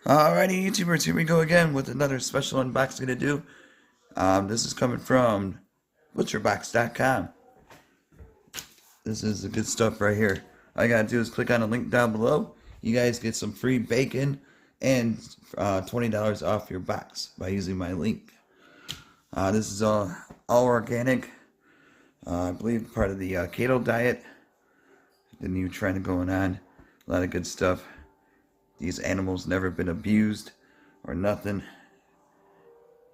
Alrighty, YouTubers, here we go again with another special unboxing to do. This is coming from butcherbox.com. This is the good stuff right here. All you gotta do is click on the link down below. You guys get some free bacon and $20 off your box by using my link. This is all organic. I believe part of the Keto diet. The new trend going on. A lot of good stuff. These animals never been abused or nothing.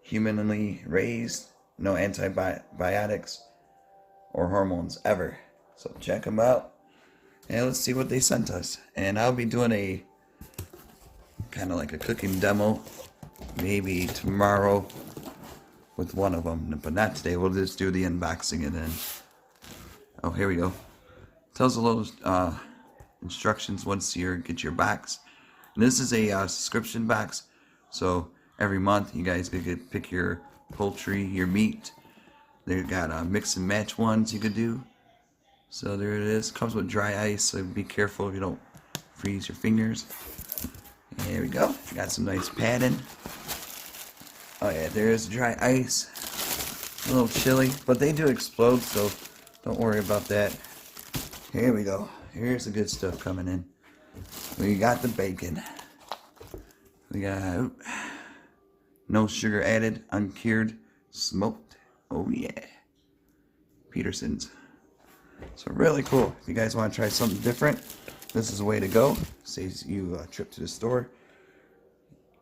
Humanly raised. No antibiotics or hormones ever. So check them out. And let's see what they sent us. And I'll be doing a kind of like a cooking demo. Maybe tomorrow with one of them. But not today. We'll just do the unboxing and then... Oh, here we go. Tells a little instructions once you get your box. And this is a subscription box, so every month you guys could pick your poultry, your meat. They've got mix and match ones you could do. So there it is. Comes with dry ice, so be careful if you don't freeze your fingers. And there we go. Got some nice padding. Oh yeah, there's dry ice. A little chilly, but they do explode, so don't worry about that. Here we go. Here's the good stuff coming in. We got the bacon. We got no sugar added, uncured, smoked. Oh yeah. Peterson's. So really cool. If you guys want to try something different, this is the way to go. Saves you a trip to the store.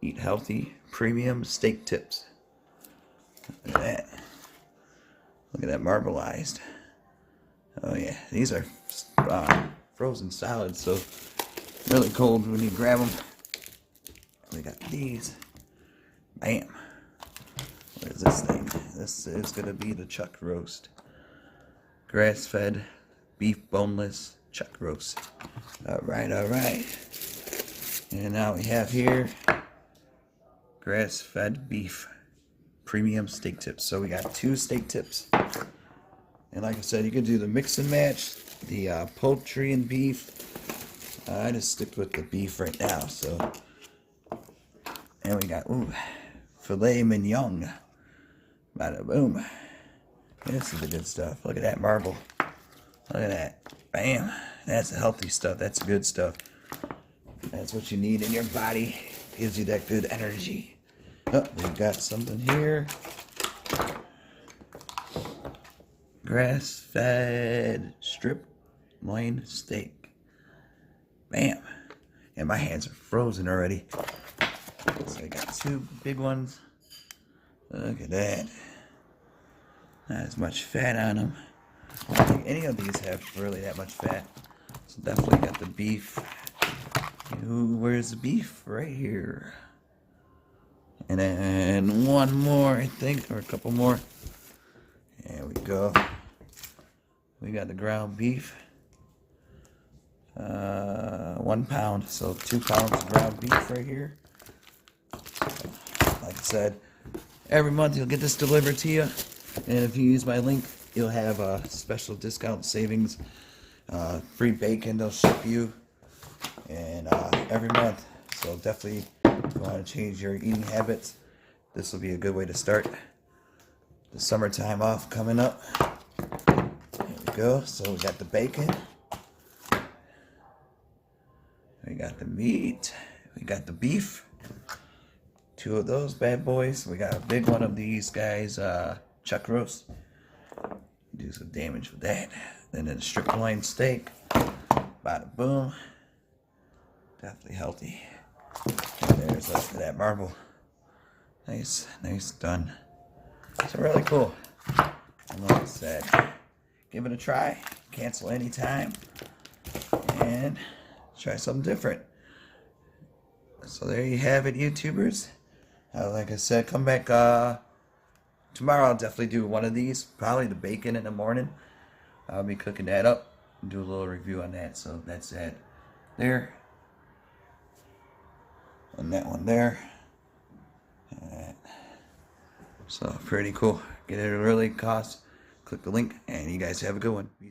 Eat healthy, premium steak tips. Look at that. Look at that marbleized. Oh yeah, these are frozen solids, so really cold when you grab them. We got these. Bam. What is this thing? This is going to be the chuck roast. Grass-fed, beef boneless chuck roast. Alright, alright. And now we have here grass-fed beef premium steak tips. So we got 2 steak tips. And like I said, you could do the mix and match, the poultry and beef. I just stick with the beef right now, so. And we got, filet mignon. Bada boom. This is the good stuff. Look at that marble. Look at that. Bam. That's the healthy stuff. That's the good stuff. That's what you need in your body. Gives you that good energy. Oh, we've got something here. Grass-fed strip loin steak. Bam. And my hands are frozen already. So I got 2 big ones. Look at that. Not as much fat on them. I don't think any of these have really that much fat. So definitely got the beef. Where's the beef? Right here. And then one more, I think, or a couple more. There we go. We got the ground beef. 1 pound, so 2 pounds of ground beef right here. Like I said, every month you'll get this delivered to you, and if you use my link, you'll have a special discount savings, free bacon they'll ship you, and every month. So definitely, if you want to change your eating habits, this will be a good way to start. The summertime off coming up. There we go. So we got the bacon. We got the meat. We got the beef. 2 of those bad boys. We got a big one of these guys, chuck roast. Do some damage with that. And then a strip loin steak. Bada boom. Definitely healthy. And there's that marble. Nice, nice done. So really cool. And like I said, give it a try. Cancel anytime. And try something different. So there you have it, YouTubers. Like I said, come back tomorrow. I'll definitely do one of these. Probably the bacon in the morning. I'll be cooking that up and do a little review on that. So that's that there. And that one there. Alright. So pretty cool. Get it really cost. Click the link and you guys have a good one. Peace.